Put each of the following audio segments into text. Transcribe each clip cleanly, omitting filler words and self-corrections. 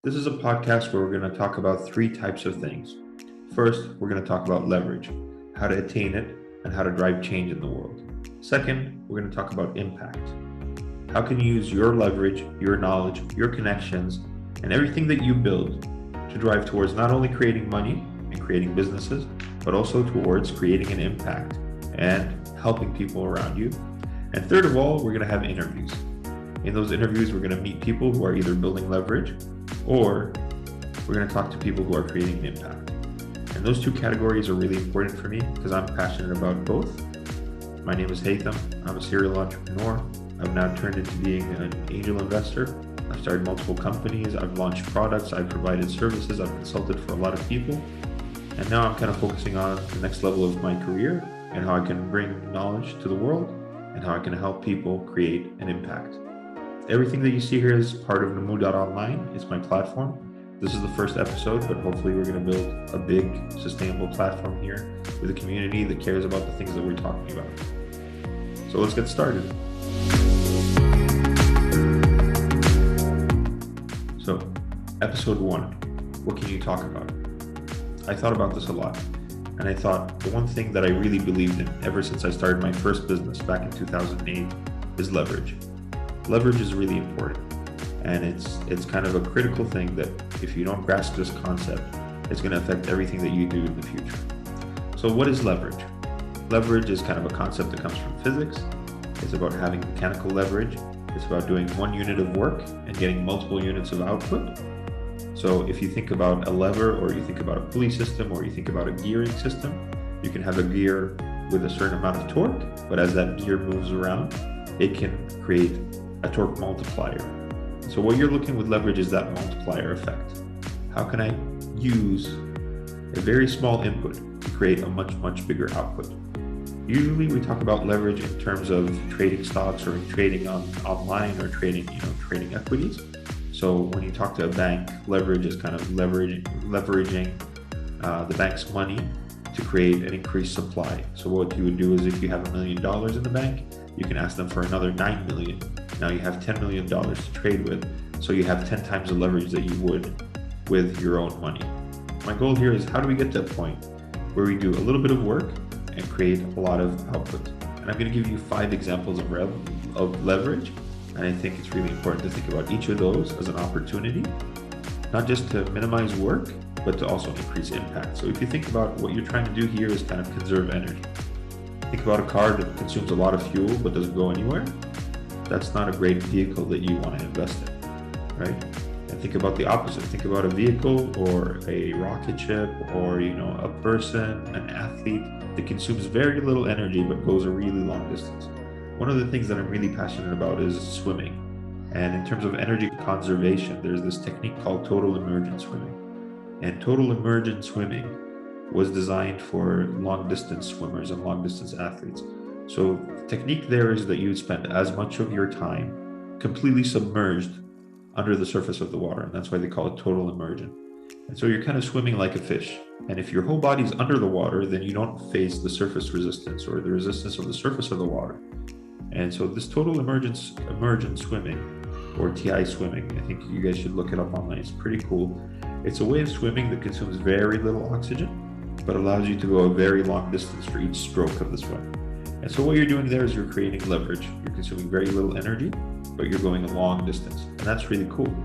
This is a podcast where we're going to talk about three types of things. First, we're going to talk about leverage, how to attain it, and how to drive change in the world. Second, we're going to talk about impact. How can you use your leverage, your knowledge, your connections, and everything that you build to drive towards not only creating money and creating businesses, but also towards creating an impact and helping people around you. And third of all, we're going to have interviews. In those interviews, we're going to meet people who are either building leverage or we're going to talk to people who are creating an impact. And those two categories are really important for me because I'm passionate about both. My name is Haytham. I'm a serial entrepreneur. I've now turned into being an angel investor. I've started multiple companies. I've launched products. I've provided services. I've consulted for a lot of people. And now I'm kind of focusing on the next level of my career and how I can bring knowledge to the world and how I can help people create an impact. Everything that you see here is part of Namu.online. It's my platform. This is the first episode, but hopefully we're going to build a big, sustainable platform here with a community that cares about the things that we're talking about. So let's get started. So, episode 1, what can you talk about? I thought about this a lot, and I thought the one thing that I really believed in ever since I started my first business back in 2008 is leverage. Leverage is really important, and it's kind of a critical thing that if you don't grasp this concept, it's going to affect everything that you do in the future. So what is leverage? Leverage is kind of a concept that comes from physics. It's about having mechanical leverage. It's about doing one unit of work and getting multiple units of output. So if you think about a lever, or you think about a pulley system, or you think about a gearing system, you can have a gear with a certain amount of torque, but as that gear moves around, it can create a torque multiplier. So what you're looking with leverage is that multiplier effect. How can I use a very small input to create a much bigger output? Usually we talk about leverage in terms of trading stocks or in trading online or trading equities. So when you talk to a bank, leverage is kind of leveraging the bank's money to create an increased supply. So what you would do is if you have $1 million in the bank, you can ask them for another 9 million. Now you have $10 million to trade with, so you have 10 times the leverage that you would with your own money. My goal here is how do we get to a point where we do a little bit of work and create a lot of output? And I'm going to give you 5 examples of leverage, and I think it's really important to think about each of those as an opportunity, not just to minimize work, but to also increase impact. So if you think about what you're trying to do here is kind of conserve energy. Think about a car that consumes a lot of fuel but doesn't go anywhere. That's not a great vehicle that you want to invest in, right? And think about the opposite. Think about a vehicle or a rocket ship or a person, an athlete that consumes very little energy but goes a really long distance. One of the things that I'm really passionate about is swimming. And in terms of energy conservation, there's this technique called total immersion swimming. And total immersion swimming was designed for long distance swimmers and long distance athletes. So the technique there is that you would spend as much of your time completely submerged under the surface of the water. And that's why they call it total immersion. And so you're kind of swimming like a fish. And if your whole body's under the water, then you don't face the surface resistance or the resistance of the surface of the water. And so this total immersion swimming, or TI swimming, I think you guys should look it up online. It's pretty cool. It's a way of swimming that consumes very little oxygen, but allows you to go a very long distance for each stroke of the swim. And so what you're doing there is you're creating leverage. You're consuming very little energy, but you're going a long distance. And that's really cool.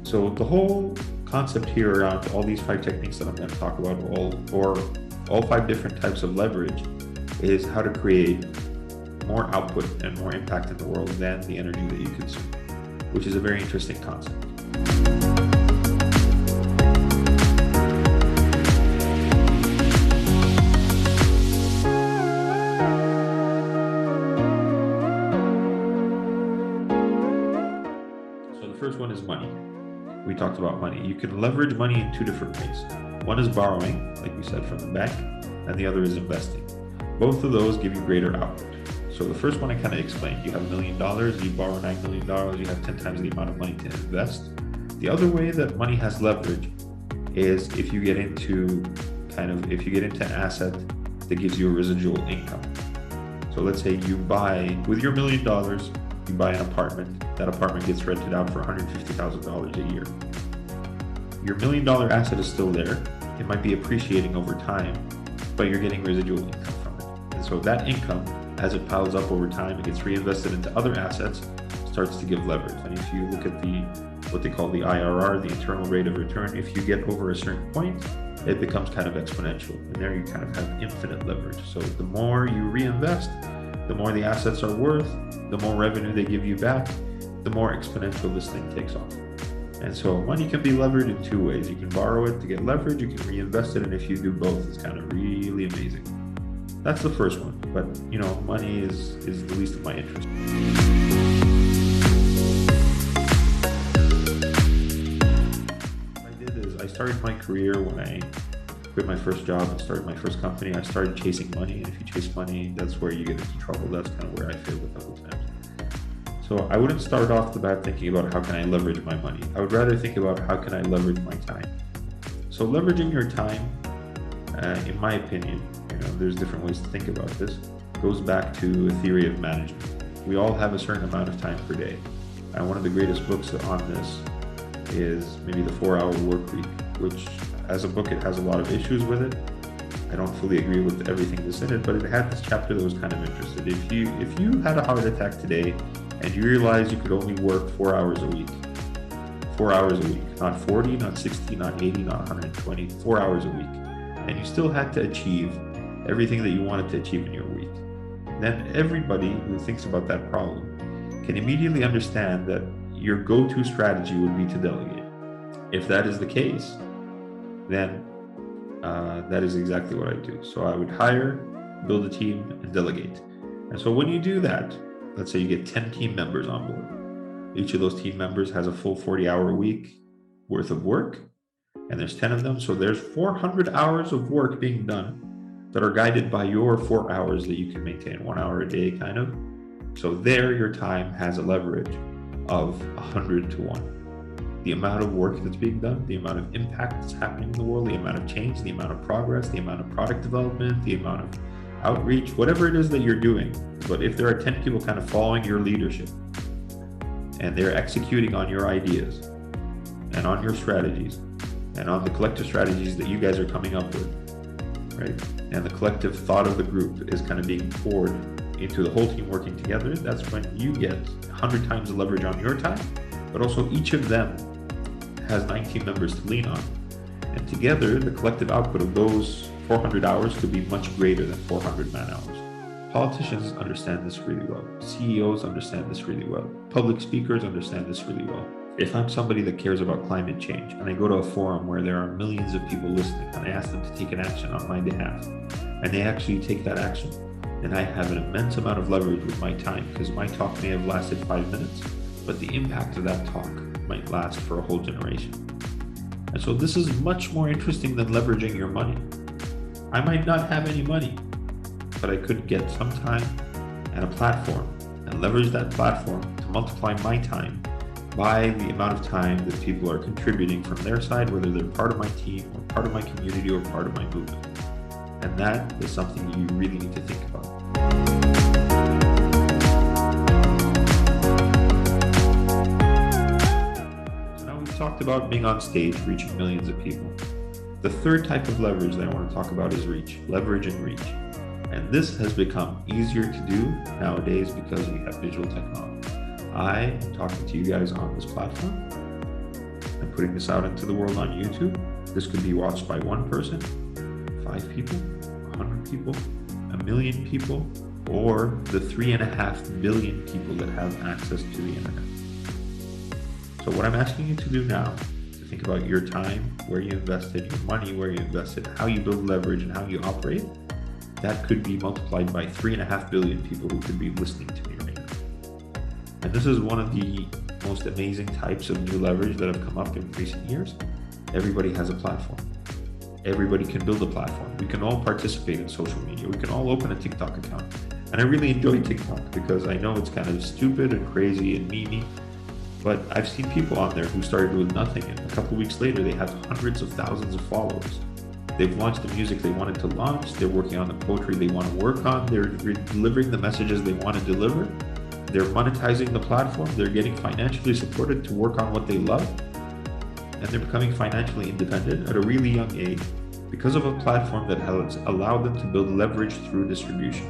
So the whole concept here around all these 5 techniques that I'm going to talk about, all 5 different types of leverage, is how to create more output and more impact in the world than the energy that you consume, which is a very interesting concept. First one is money. We talked about money. You can leverage money in 2 different ways. One is borrowing, like we said, from the bank, and the other is investing. Both of those give you greater output. So the first one I kind of explained. You have $1 million, you borrow $9 million, you have 10 times the amount of money to invest. The other way that money has leverage is if you get into an asset that gives you a residual income. So let's say you buy, with your $1 million, you buy an apartment. That apartment gets rented out for $150,000 a year. your $1 million asset is still there. It might be appreciating over time, but you're getting residual income from it. And so that income, as it piles up over time, it gets reinvested into other assets, starts to give leverage. And if you look at what they call the IRR, the internal rate of return, if you get over a certain point, it becomes kind of exponential. And there you kind of have infinite leverage. So the more you reinvest, the more the assets are worth, the more revenue they give you back, the more exponential this thing takes off. And so money can be levered in two ways. You can borrow it to get leverage, you can reinvest it, and if you do both, it's kind of really amazing. That's the first one, but money is the least of my interest. What I did is I started my career when I quit my first job and started my first company. I started chasing money, and if you chase money, that's where you get into trouble. That's kind of where I failed a couple times. So I wouldn't start off the bat thinking about how can I leverage my money. I would rather think about how can I leverage my time. So leveraging your time, in my opinion, there's different ways to think about this, goes back to a theory of management. We all have a certain amount of time per day. And one of the greatest books on this is maybe the 4-Hour Work Week, which as a book, it has a lot of issues with it. I don't fully agree with everything that's in it, but it had this chapter that was kind of interesting. If you had a heart attack today and you realize you could only work 4 hours a week, 4 hours a week, not 40, not 60, not 80, not 120, 4 hours a week, and you still had to achieve everything that you wanted to achieve in your week, then everybody who thinks about that problem can immediately understand that your go-to strategy would be to delegate. If that is the case, then that is exactly what I do. So I would hire, build a team, and delegate. And so when you do that, let's say you get 10 team members on board. Each of those team members has a full 40-hour week worth of work, and there's 10 of them. So there's 400 hours of work being done that are guided by your 4 hours that you can maintain, 1 hour a day kind of. So there your time has a leverage of 100 to 1. The amount of work that's being done, the amount of impact that's happening in the world, the amount of change, the amount of progress, the amount of product development, the amount of outreach, whatever it is that you're doing. But if there are 10 people kind of following your leadership and they're executing on your ideas and on your strategies and on the collective strategies that you guys are coming up with, right? And the collective thought of the group is kind of being poured into the whole team working together. That's when you get 100 times the leverage on your time, but also each of them has 9 team members to lean on. And together, the collective output of those 400 hours could be much greater than 400 man hours. Politicians understand this really well. CEOs understand this really well. Public speakers understand this really well. If I'm somebody that cares about climate change and I go to a forum where there are millions of people listening and I ask them to take an action on my behalf, and they actually take that action, then I have an immense amount of leverage with my time, because my talk may have lasted 5 minutes, but the impact of that talk might last for a whole generation. And so this is much more interesting than leveraging your money. I might not have any money, but I could get some time and a platform and leverage that platform to multiply my time by the amount of time that people are contributing from their side, whether they're part of my team or part of my community or part of my movement. And that is something you really need to think about. So now we've talked about being on stage, reaching millions of people. The third type of leverage that I want to talk about is reach, leverage and reach. And this has become easier to do nowadays because we have digital technology. I am talking to you guys on this platform. I'm putting this out into the world on YouTube. This could be watched by 1 person, 5 people, 100 people, 1 million people, or the 3.5 billion people that have access to the internet. So what I'm asking you to do now is to think about your time, where you invested, your money, where you invested, how you build leverage, and how you operate. That could be multiplied by 3.5 billion people who could be listening to me right now. And this is one of the most amazing types of new leverage that have come up in recent years. Everybody has a platform. Everybody can build a platform. We can all participate in social media. We can all open a TikTok account. And I really enjoy TikTok because I know it's kind of stupid and crazy and memey, but I've seen people on there who started with nothing, and a couple of weeks later they have hundreds of thousands of followers. They've launched the music they wanted to launch. They're working on the poetry they want to work on. They're delivering the messages they want to deliver. They're monetizing the platform. They're getting financially supported to work on what they love. and they're becoming financially independent at a really young age because of a platform that has allowed them to build leverage through distribution.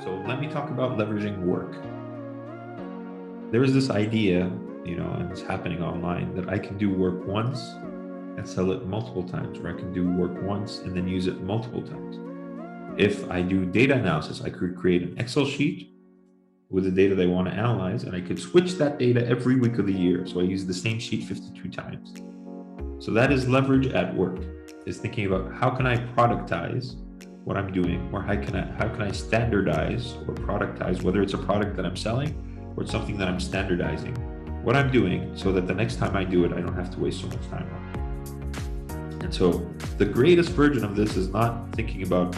So let me talk about leveraging work. There is this idea, and it's happening online, that I can do work once and sell it multiple times, or I can do work once and then use it multiple times. If I do data analysis, I could create an Excel sheet with the data they want to analyze, and I could switch that data every week of the year. So I use the same sheet 52 times. So that is leverage at work, is thinking about how can I productize what I'm doing, or how can I standardize or productize, whether it's a product that I'm selling or it's something that I'm standardizing what I'm doing, so that the next time I do it, I don't have to waste so much time on it. And so the greatest version of this is not thinking about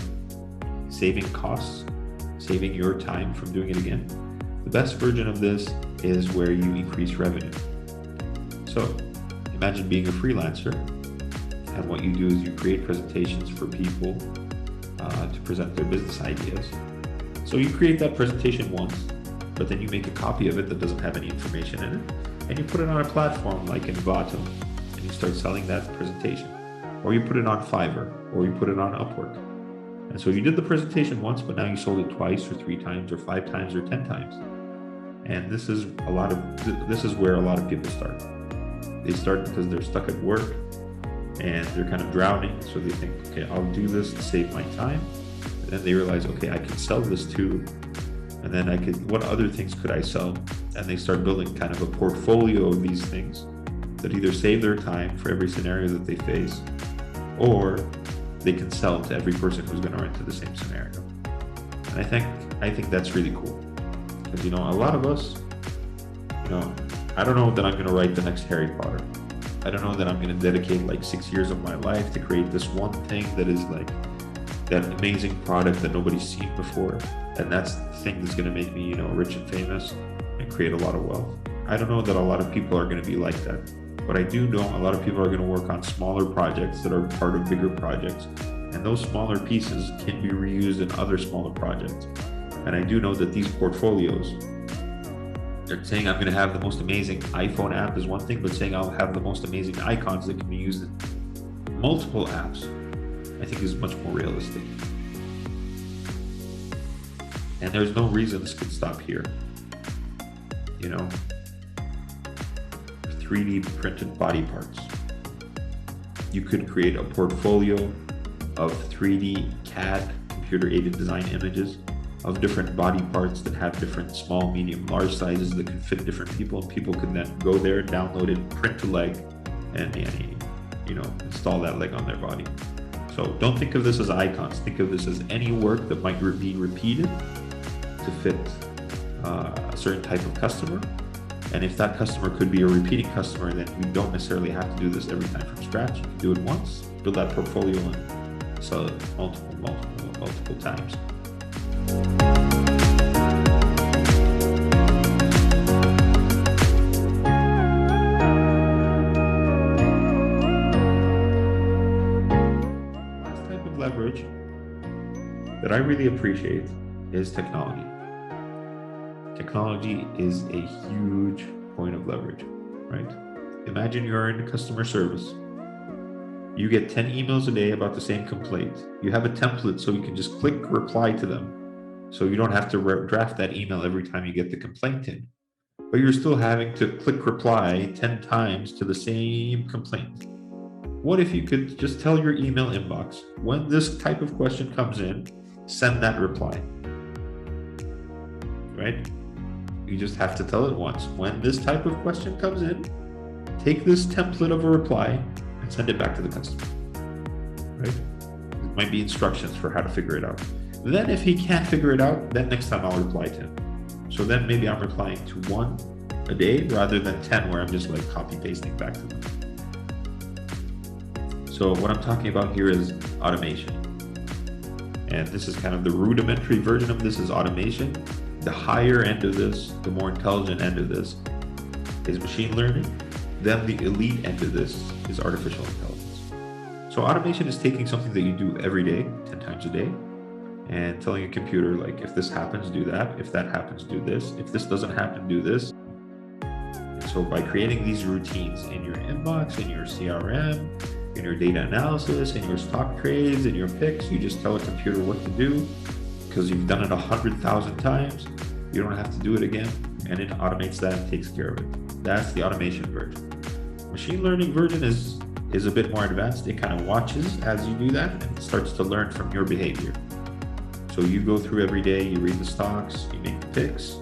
saving costs, saving your time from doing it again. The best version of this is where you increase revenue. So imagine being a freelancer, and what you do is you create presentations for people to present their business ideas. So you create that presentation once, but then you make a copy of it that doesn't have any information in it, and you put it on a platform like EP1, and you start selling that presentation. Or you put it on Fiverr, or you put it on Upwork. And so you did the presentation once, but now you sold it twice or 3 times or 5 times or 10 times. And this is where a lot of people start. They start because they're stuck at work and they're kind of drowning. So they think, okay, I'll do this to save my time. And then they realize, okay, I can sell this too. And then what other things could I sell? And they start building kind of a portfolio of these things that either save their time for every scenario that they face, or they can sell to every person who's going to run into the same scenario. And I think that's really cool. Because, a lot of us, I don't know that I'm going to write the next Harry Potter. I don't know that I'm going to dedicate like 6 years of my life to create this one thing that is like that amazing product that nobody's seen before. And that's the thing that's going to make me, rich and famous and create a lot of wealth. I don't know that a lot of people are going to be like that. But I do know a lot of people are going to work on smaller projects that are part of bigger projects. And those smaller pieces can be reused in other smaller projects. And I do know that these portfolios, they're saying I'm going to have the most amazing iPhone app is one thing, but saying I'll have the most amazing icons that can be used in multiple apps, I think is much more realistic. And there's no reason this could stop here. 3D printed body parts. You could create a portfolio of 3D CAD, computer-aided design images of different body parts that have different small, medium, large sizes that can fit different people, and people can then go there, download it, print a leg, and install that leg on their body. So don't think of this as icons. Think of this as any work that might be repeated to fit a certain type of customer. And if that customer could be a repeating customer, then you don't necessarily have to do this every time from scratch. You can do it once, build that portfolio, and sell it multiple times. Last type of leverage that I really appreciate is technology. Technology is a huge point of leverage, right? Imagine you're in customer service. You get 10 emails a day about the same complaint. You have a template so you can just click reply to them. So you don't have to draft that email every time you get the complaint in. But you're still having to click reply 10 times to the same complaint. What if you could just tell your email inbox, when this type of question comes in, send that reply, right? You just have to tell it once. When this type of question comes in, take this template of a reply and send it back to the customer, right? It might be instructions for how to figure it out. Then if he can't figure it out, then next time I'll reply to him. So then maybe I'm replying to 1 a day rather than 10 where I'm just like copy pasting back to them. So what I'm talking about here is automation. And this is kind of the rudimentary version of this is automation. The higher end of this, the more intelligent end of this is machine learning. Then the elite end of this is artificial intelligence. So automation is taking something that you do every day, 10 times a day, and telling a computer, like, if this happens, do that. If that happens, do this. If this doesn't happen, do this. And so by creating these routines in your inbox, in your CRM, in your data analysis, in your stock trades, in your picks, you just tell a computer what to do because you've done it 100,000 times. You don't have to do it again, and it automates that and takes care of it. That's the automation version. Machine learning version is a bit more advanced. It kind of watches as you do that and starts to learn from your behavior. So you go through every day, you read the stocks, you make the picks.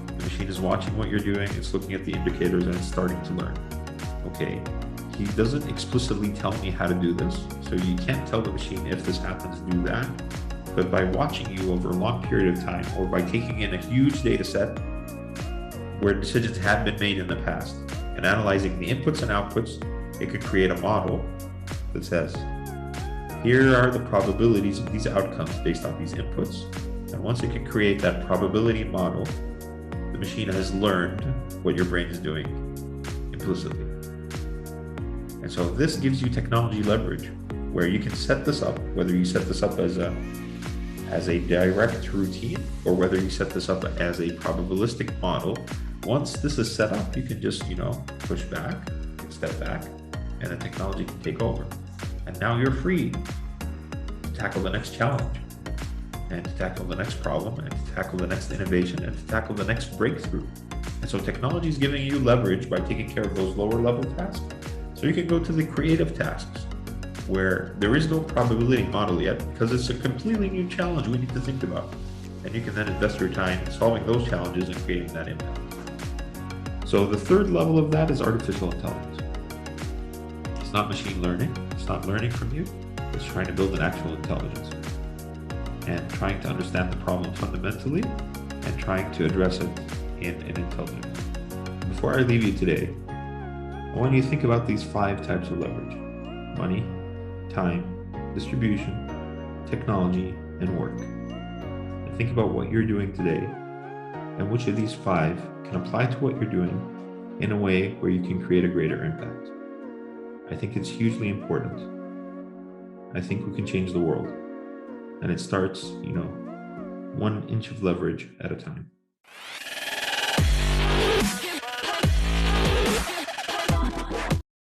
The machine is watching what you're doing, it's looking at the indicators, and it's starting to learn. Okay, he doesn't explicitly tell me how to do this, so you can't tell the machine, if this happens, do that. But by watching you over a long period of time, or by taking in a huge data set where decisions have been made in the past and analyzing the inputs and outputs, it could create a model that says, here are the probabilities of these outcomes based on these inputs. And once it can create that probability model, the machine has learned what your brain is doing implicitly. And so this gives you technology leverage where you can set this up, whether you set this up as a direct routine or whether you set this up as a probabilistic model. Once this is set up, you can just, push back, step back, and the technology can take over. And now you're free to tackle the next challenge, and to tackle the next problem, and to tackle the next innovation, and to tackle the next breakthrough. And so technology is giving you leverage by taking care of those lower level tasks. So you can go to the creative tasks where there is no probability model yet because it's a completely new challenge we need to think about. And you can then invest your time in solving those challenges and creating that impact. So the third level of that is artificial intelligence. It's not machine learning. It's not learning from you. It's trying to build an actual intelligence and trying to understand the problem fundamentally and trying to address it in an intelligent way. Before I leave you today, I want you to think about these 5 types of leverage: money, time, distribution, technology, and work. And think about what you're doing today and which of these 5 can apply to what you're doing in a way where you can create a greater impact. I think it's hugely important. I think we can change the world. And it starts, 1 inch of leverage at a time.